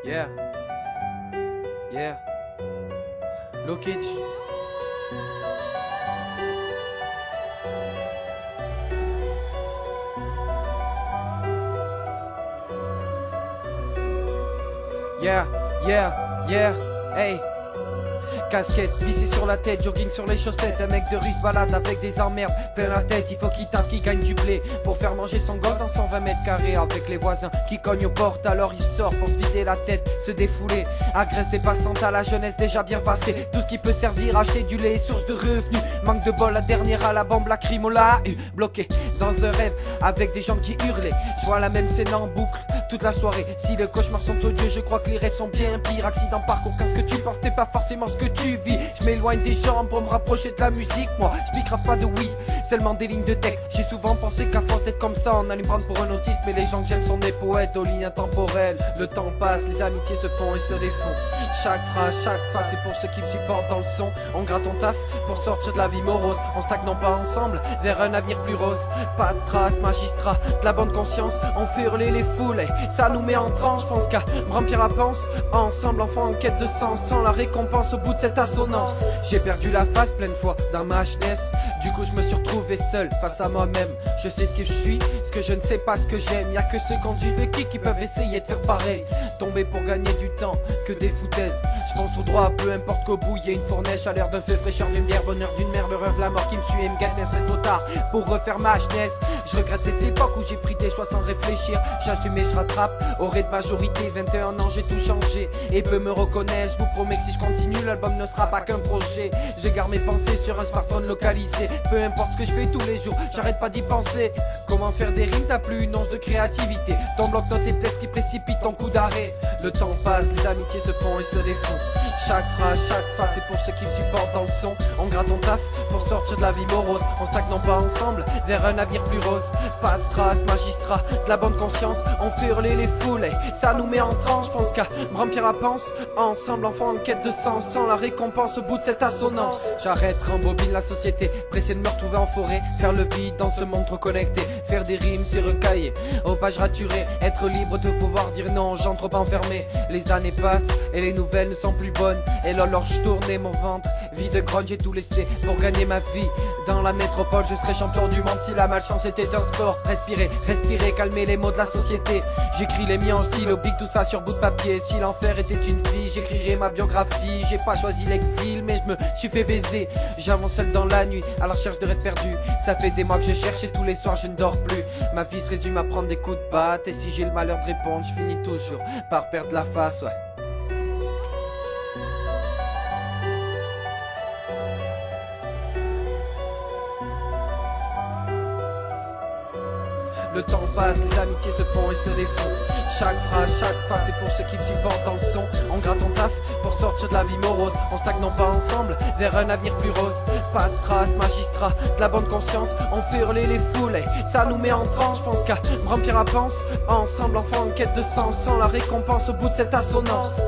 Yeah, yeah, Lokic. Yeah, yeah, yeah, hey. Casquette vissée sur la tête, jogging sur les chaussettes. Un mec de rue se balade avec des emmerdes plein la tête. Il faut qu'il taffe, qu'il gagne du blé pour faire manger son gosse dans 120 mètres carrés. Avec les voisins qui cognent aux portes, alors il sort pour se vider la tête, se défouler. Agresse des passantes à la jeunesse déjà bien passée. Tout ce qui peut servir, acheter du lait, source de revenus. Manque de bol, la dernière à la bombe, la crime, on l'a eu. Bloqué dans un rêve avec des gens qui hurlaient. Je vois la même scène en boucle toute la soirée. Si les cauchemars sont odieux, je crois que les rêves sont bien pires. Accident, parcours, quand ce que tu penses n'est pas forcément ce que tu vis. Je m'éloigne des gens pour me rapprocher de la musique. Moi, je pique grave pas de oui, seulement des lignes de texte. J'ai souvent pensé qu'à force d'être comme ça, on allait me prendre pour un autiste. Mais les gens que j'aime sont des poètes aux lignes intemporelles. Le temps passe, les amitiés se font et se défont. Chaque phrase, chaque face, c'est pour ceux qui me supportent dans le son. On gratte ton taf pour sortir de la vie morose. On stagnant pas ensemble vers un avenir plus rose. Pas de traces, magistrat, de la bonne conscience. On fait hurler les foules et ça nous met en transe. Pense qu'à me remplir la panse. Ensemble, enfants en quête de sens, sans la récompense au bout de cette assonance. J'ai perdu la face plein de fois dans ma jeunesse. Du coup je me suis retrouvé seul face à moi-même. Je sais ce que je suis, ce que je ne sais pas ce que j'aime. Y'a que ceux qui ont du vécu qui peuvent essayer de faire pareil. Tomber pour gagner du temps, que des foutaises. Je pense tout droit, peu importe qu'au bout y ait une fournaise. Chaleur d'un feu, fraîcheur d'une bière, bonheur d'une mère, l'horreur de la mort qui me suit et me guette. C'est trop tard pour refaire ma jeunesse. Je regrette cette époque où j'ai pris des choix sans réfléchir. J'assume et je rattrape, au ré de majorité. 21 ans j'ai tout changé et peu me reconnaissent. Je vous promets que si je continue l'album ne sera pas qu'un projet. Je garde mes pensées sur un smartphone localisé. Peu importe ce que je fais tous les jours, j'arrête pas d'y penser. Comment faire des rimes, t'as plus une once de créativité. Ton bloc-notes est peut-être qui précipite ton coup d'arrêt. Le temps passe, les amitiés se font et se défont. Chaque phrase, chaque face, c'est pour ceux qui me supportent dans le son. On gratte ton taf pour sortir de la vie morose. On stagnant pas ensemble vers un avenir plus rose. Pas de traces, magistrat, de la bonne conscience. On fait hurler les foules et ça nous met en transe. Je pense qu'à me remplir la panse. Ensemble, enfants en quête de sens, sans la récompense au bout de cette assonance. J'arrête, rembobine la société, pressé de me retrouver en forêt. Faire le vide dans ce monde trop connecté. Faire des rimes, c'est recailler, aux pages raturées. Être libre de pouvoir dire non, gens trop enfermés. Les années passent et les nouvelles ne sont plus bonnes. Et l'horloge tournait mon ventre, vie de grogne, j'ai tout laissé pour gagner ma vie. Dans la métropole, je serais champion du monde si la malchance était un sport. Respirer, respirer, calmer les mots de la société. J'écris les miens en stylo bic, tout ça sur bout de papier. Si l'enfer était une vie, j'écrirais ma biographie. J'ai pas choisi l'exil, mais je me suis fait baiser. J'avance seul dans la nuit, à la recherche de rêves perdus. Ça fait des mois que je cherche et tous les soirs je ne dors plus. Ma vie se résume à prendre des coups de batte. Et si j'ai le malheur de répondre, je finis toujours par perdre la face, ouais. Le temps passe, les amitiés se font et se défont. Chaque phrase, chaque face, c'est pour ceux qui me supportent dans le son. On gratte ton taf pour sortir de la vie morose. On stagnant pas ensemble vers un avenir plus rose. Pas de traces, magistrat, de la bonne conscience. On fait hurler les foules et ça nous met en transe. Je pense qu'à me remplir la panse. Ensemble, enfants en quête de sens, sans la récompense au bout de cette assonance.